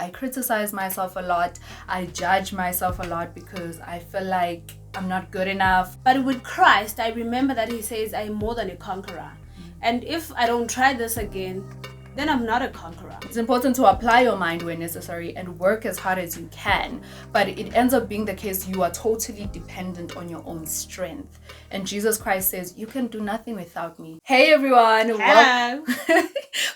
I criticize myself a lot. I judge myself a lot because I feel like I'm not good enough. But with Christ, I remember that he says, I'm more than a conqueror. And if I don't try this again, then I'm not a conqueror. It's important to apply your mind where necessary and work as hard as you can. But it ends up being the case you are totally dependent on your own strength. And Jesus Christ says, you can do nothing without me. Hey everyone. Hello.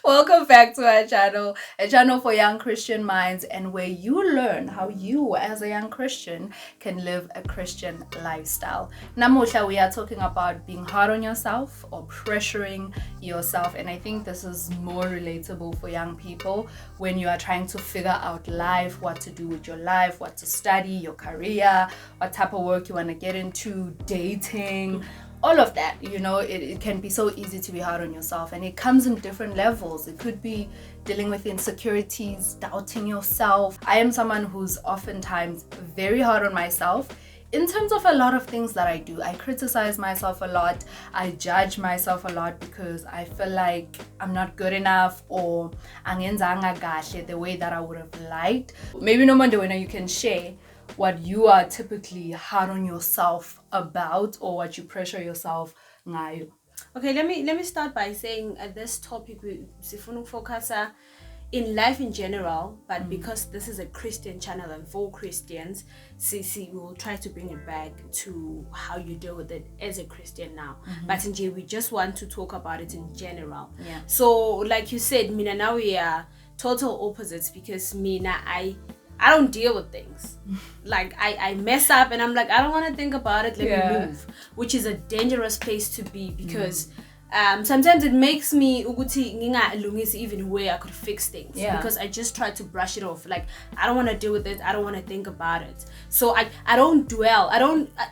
Welcome back to our channel, a channel for young Christian minds, and where you learn how you as a young Christian can live a Christian lifestyle. Namusha, we are talking about being hard on yourself or pressuring yourself. And I think this is more relatable for young people when you are trying to figure out life, what to do with your life, what to study, your career, what type of work you want to get into, dating, all of that. It can be so easy to be hard on yourself, and it comes in different levels. It could be dealing with insecurities, doubting yourself. I am someone who's oftentimes very hard on myself in terms of a lot of things that I do. I criticize myself a lot. I judge myself a lot because I feel like I'm not good enough, or angenzanga kahle the way that I would have liked. Maybe Nomonde, you can share what you are typically hard on yourself about, or what you pressure yourself ngayo. Okay, let me start by saying this topic we focus in life in general, but because this is a Christian channel and for Christians, we will try to bring it back to how you deal with it as a Christian now. But in we just want to talk about it in general. Yeah. So like you said, Mina, now we are total opposites, because Mina, I don't deal with things. Like I mess up and I'm like, I don't want to think about it, let me move, which is a dangerous place to be, because sometimes it makes me even where I could fix things, because I just try to brush it off. Like, I don't want to deal with it, I don't want to think about it. So I don't dwell.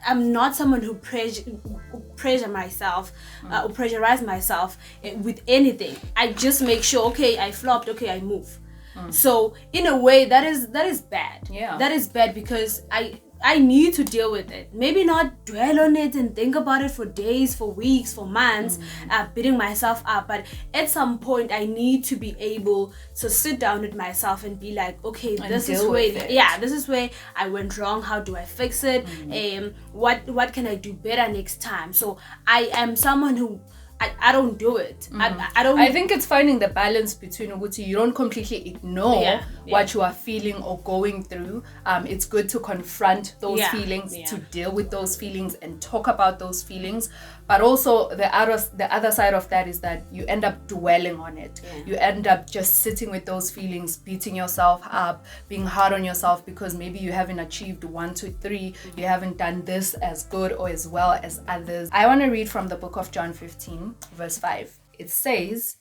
I'm not someone who pressure myself or pressurize myself with anything. I just make sure, okay, I flopped, okay, I move. So in a way, that is bad. That is bad, because I need to deal with it. Maybe not dwell on it and think about it for days, for weeks, for months, beating myself up. But at some point, I need to be able to sit down with myself and be like, okay, this is where I went wrong. How do I fix it? What can I do better next time? So I am someone who I don't do it. I think it's finding the balance between you don't completely ignore what you are feeling or going through. It's good to confront those feelings, to deal with those feelings and talk about those feelings. But also the other side of that is that you end up dwelling on it. You end up just sitting with those feelings, beating yourself up, being hard on yourself because maybe you haven't achieved 1, 2, 3. You haven't done this as good or as well as others. I want to read from the book of John 15, verse 5. It says,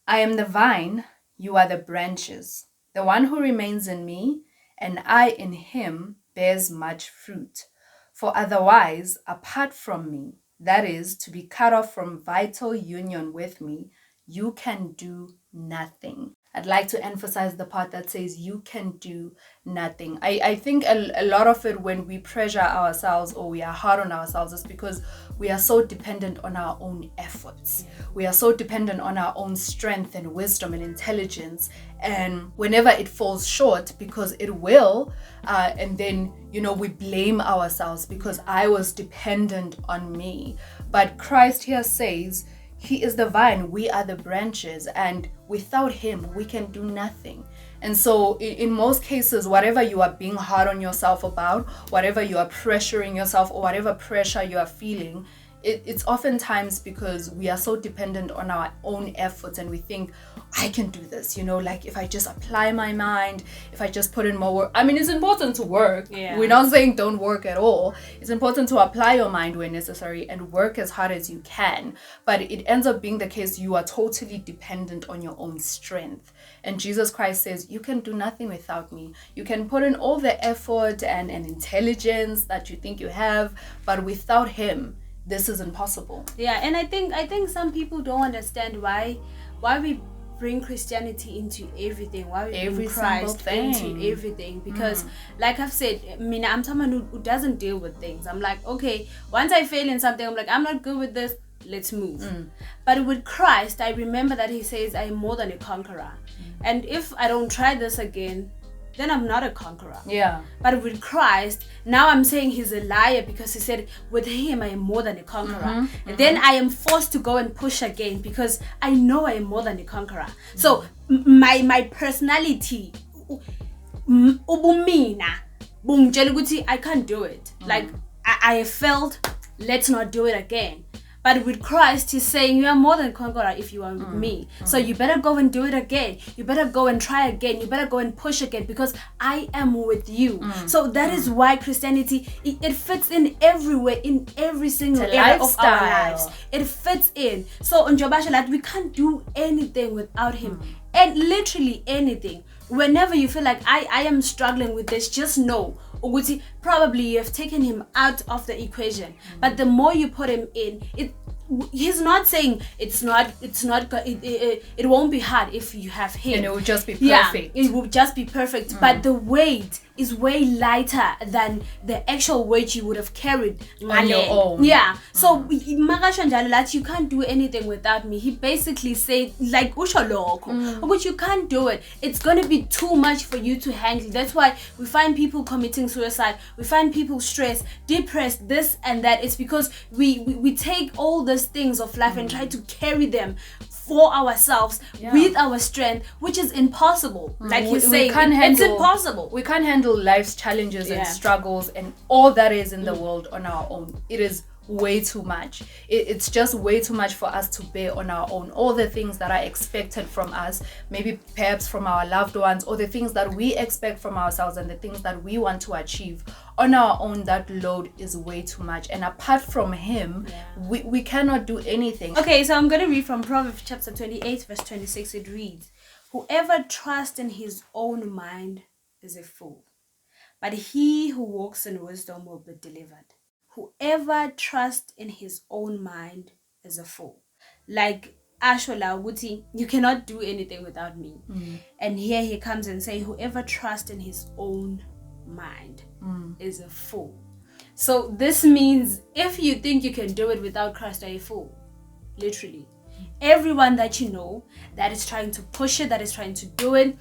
I am the vine, you are the branches. The one who remains in me and I in him bears much fruit. For otherwise, apart from me, that is, to be cut off from vital union with me, you can do nothing. I'd like to emphasize the part that says you can do nothing. I think a lot of it, when we pressure ourselves or we are hard on ourselves, is because we are so dependent on our own efforts. We are so dependent on our own strength and wisdom and intelligence. And whenever it falls short, because it will, and then, we blame ourselves because I was dependent on me. But Christ here says, He is the vine, we are the branches, and without him, we can do nothing. And so in most cases, whatever you are being hard on yourself about, whatever you are pressuring yourself, or whatever pressure you are feeling, it's oftentimes because we are so dependent on our own efforts, and we think, I can do this, like if I just apply my mind, if I just put in more work. I mean, it's important to work. We're not saying don't work at all. It's important to apply your mind where necessary and work as hard as you can. But it ends up being the case you are totally dependent on your own strength. And Jesus Christ says, you can do nothing without me. You can put in all the effort and intelligence that you think you have, but without him, this is impossible. And I think some people don't understand why we bring Christianity into everything, why we bring Christ into everything, because like I've said, I'm someone who doesn't deal with things. I'm like, okay, once I fail in something, I'm like, I'm not good with this, let's move. But with Christ, I remember that he says, I am more than a conqueror. And if I don't try this again, then I'm not a conqueror. Yeah. But with Christ, now I'm saying he's a liar because he said, with him I am more than a conqueror. Then I am forced to go and push again because I know I am more than a conqueror. So my personality, ubumina, I can't do it. Like I have failed, let's not do it again. But with Christ, he's saying you are more than a conqueror if you are with me. So you better go and do it again. You better go and try again. You better go and push again because I am with you. So that is why Christianity, it fits in everywhere, in every single area of our lives. It fits in. So on Jobasha, we can't do anything without him. And literally anything. Whenever you feel like I am struggling with this, just know Uguti, probably you have taken him out of the equation. But the more you put him in, he's not saying it won't be hard if you have him. And it will just be perfect. Yeah, it will just be perfect. But the weight is way lighter than the actual weight you would have carried on your own. Yeah. So you can't do anything without me. He basically said like but you can't do it. It's gonna be too much for you to handle. That's why we find people committing suicide. We find people stressed, depressed, this and that. It's because we take all these things of life and try to carry them for ourselves with our strength, which is impossible. Like you say, it's impossible. We can't handle life's challenges and struggles and all that is in the world on our own. It is way too much. It's just way too much for us to bear on our own. All the things that are expected from us, maybe perhaps from our loved ones, or the things that we expect from ourselves and the things that we want to achieve on our own, that load is way too much. And apart from him, we cannot do anything. Okay, so I'm going to read from Proverbs chapter 28 verse 26. It reads, whoever trusts in his own mind is a fool, but he who walks in wisdom will be delivered. Whoever trusts in his own mind is a fool. Like Ashola Wuti, you cannot do anything without me. And here he comes and say, whoever trusts in his own mind is a fool. So this means if you think you can do it without Christ, you're a fool. Literally. Everyone that you know that is trying to push it, that is trying to do it,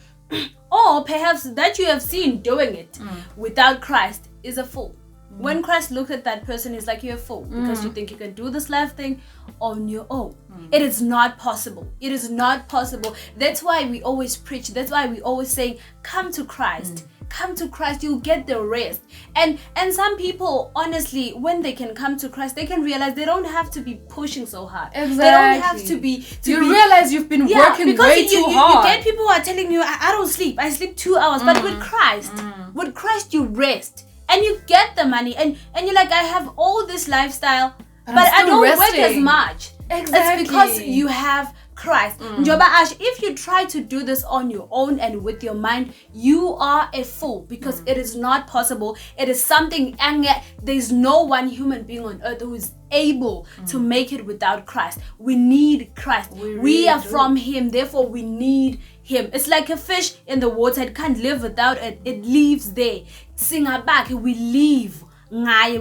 or perhaps that you have seen doing it without Christ is a fool. When Christ looked at that person, he's like, you're a fool because you think you can do this life thing on your own. It is not possible. It is not possible. That's why we always preach. That's why we always say, come to Christ. Come to Christ, you'll get the rest. And some people, honestly, when they can come to Christ, they can realize they don't have to be pushing so hard. Exactly. They don't have to be... realize you've been working way too hard. You get people who are telling you, I don't sleep. I sleep 2 hours. But with Christ, you rest. And you get the money. And you're like, I have all this lifestyle, but I don't work as much. Exactly. It's because you have Christ. Njoba Ash, if you try to do this on your own and with your mind, you are a fool because it is not possible. It is something, and there's no one human being on earth who is able to make it without Christ. We need Christ. We are from him, therefore we need him. It's like a fish in the water. It can't live without it. It lives there. Singa back, we live.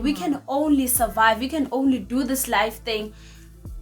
We can only survive. We can only do this life thing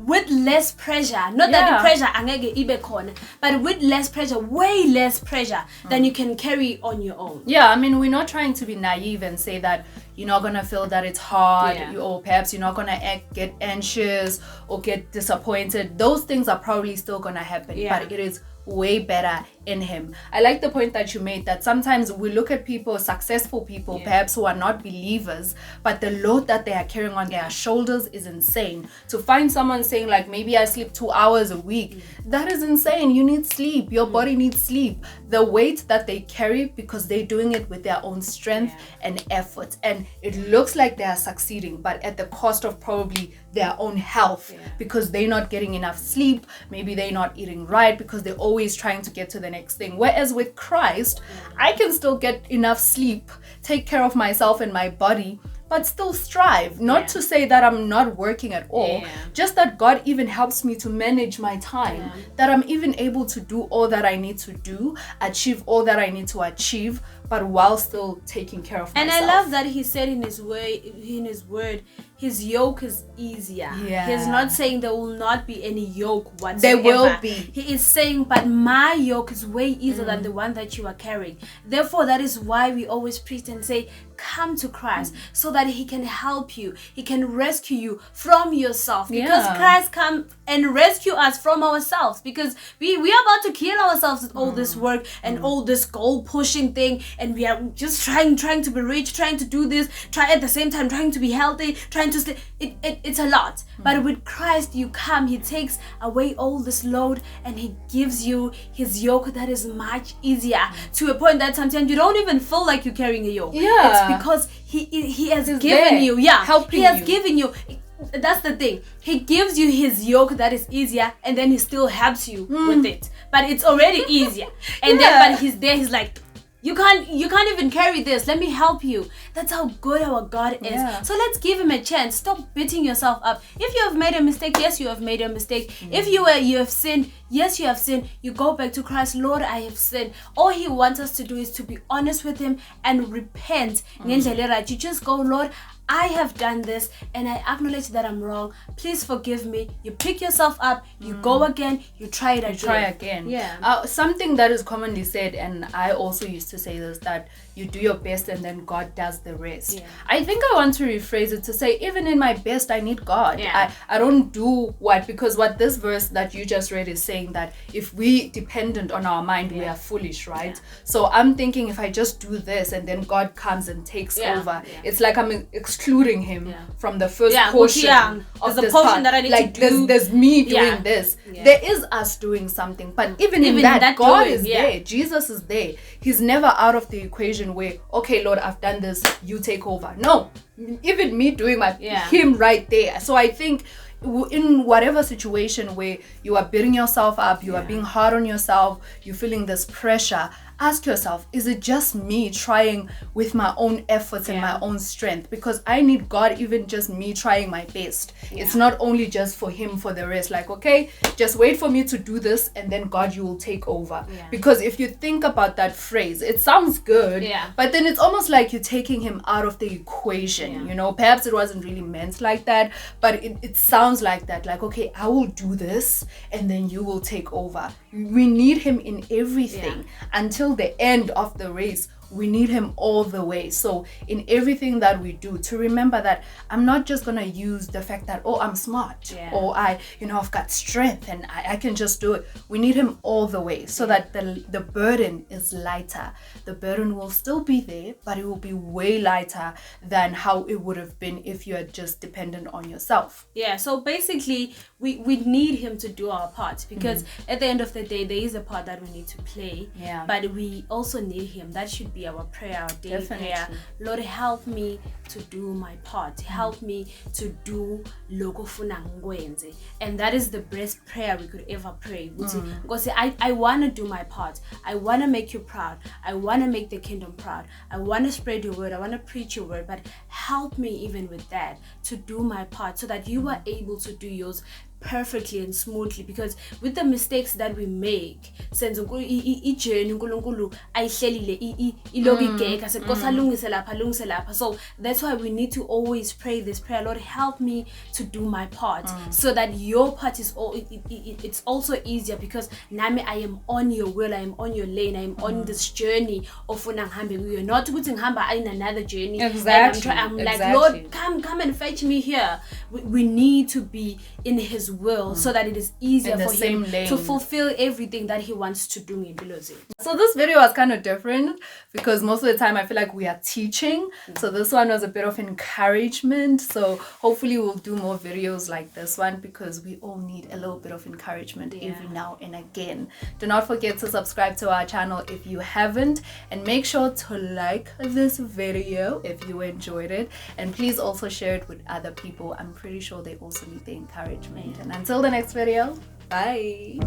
with less pressure. Not that the pressure angeke ibe khona, but with less pressure, way less pressure than you can carry on your own. Yeah, I mean, we're not trying to be naive and say that you're not gonna feel that it's hard, or perhaps you're not gonna get anxious or get disappointed. Those things are probably still gonna happen, but it is way better in him. I like the point that you made, that sometimes we look at people, successful people, perhaps who are not believers, but the load that they are carrying on their shoulders is insane. To find someone saying like, maybe I sleep 2 hours a week, that is insane. You need sleep. Your body needs sleep. The weight that they carry, because they're doing it with their own strength and effort, and it looks like they are succeeding, but at the cost of probably their own health, because they're not getting enough sleep. Maybe they're not eating right because they're always trying to get to the next thing. Whereas with Christ, I can still get enough sleep, take care of myself and my body, but still strive. Not to say that I'm not working at all, just that God even helps me to manage my time, that I'm even able to do all that I need to do, achieve all that I need to achieve, but while still taking care of myself. And I love that he said in his word, his yoke is easier. He's not saying there will not be any yoke whatsoever. There will be. He is saying, but my yoke is way easier than the one that you are carrying. Therefore, that is why we always preach and say, come to Christ so that he can help you. He can rescue you from yourself, because Christ come and rescue us from ourselves, because we are about to kill ourselves with all this work and all this goal pushing thing, and we are just trying to be rich, trying to do this, try at the same time trying to be healthy, trying to stay. It's a lot. But with Christ you come, he takes away all this load and he gives you his yoke that is much easier, to a point that sometimes you don't even feel like you're carrying a yoke. It's because he has given you, helping he has you. given you. That's the thing. He gives you his yoke that is easier, and then he still helps you with it. But it's already easier. And then, but he's there. He's like, you can't even carry this. Let me help you. That's how good our God is. So let's give him a chance. Stop beating yourself up. If you have made a mistake, yes, you have made a mistake. If you have sinned, yes, you have sinned. You go back to Christ. Lord, I have sinned. All he wants us to do is to be honest with him and repent. You just go, Lord, I have done this and I acknowledge that I'm wrong. Please forgive me. You pick yourself up, you go again, you try it again. Something that is commonly said, and I also used to say this, that you do your best and then God does the rest. I think I want to rephrase it to say, even in my best, I need God. I don't do because what this verse that you just read is saying, that if we dependent on our mind, we are foolish, right? So I'm thinking, if I just do this and then God comes and takes over, it's like I'm excluding him from the first portion of this part. That I need to do. There's me doing this. There is us doing something, but even in that God is there. Jesus is there. He's never out of the equation where, okay, Lord, I've done this, you take over. No, even me doing him right there. So I think in whatever situation where you are beating yourself up, you are being hard on yourself, you're feeling this pressure, ask yourself, is it just me trying with my own efforts and my own strength? Because I need God, even just me trying my best. It's not only just for him for the rest. Like, okay, just wait for me to do this and then God, you will take over. Because if you think about that phrase, it sounds good, but then it's almost like you're taking him out of the equation. You know, perhaps it wasn't really meant like that, but it sounds like that. Like, okay, I will do this and then you will take over. We need him in everything until the end of the race. We need him all the way. So in everything that we do, to remember that I'm not just gonna use the fact that, oh, I'm smart, or I've got strength and I can just do it. We need him all the way, so that the burden is lighter. The burden will still be there, but it will be way lighter than how it would have been if you had just dependent on yourself. So basically we need him to do our part, because at the end of the day, there is a part that we need to play, but we also need him. That should be our prayer, our daily prayer. Lord, help me to do my part. Help me to do lokho ofuna ngikwenze. And that is the best prayer we could ever pray. Because I want to do my part. I want to make you proud. I want to make the kingdom proud. I want to spread your word. I want to preach your word. But help me even with that, to do my part, so that you are able to do yours perfectly and smoothly. Because with the mistakes that we make, senze ijeni uNkulunkulu ayihlelile ilogigeka sekosa lungise lapha. So that's why we need to always pray this prayer. Lord, help me to do my part, so that your part is it's also easier, because nami I am on your will, I am on your lane, I am on this journey of unanghambe. Not ukuthi ngihamba in another journey. I'm like, Lord, come and fetch me here. We need to be in his will, so that it is easier for him to fulfill everything that he wants to do in Bilozi. So this video was kind of different, because most of the time I feel like we are teaching. So this one was a bit of encouragement. So hopefully we'll do more videos like this one, because we all need a little bit of encouragement every now and again. Do not forget to subscribe to our channel if you haven't, and make sure to like this video if you enjoyed it, and please also share it with other people. I'm pretty sure they also need the encouragement. And until the next video, bye.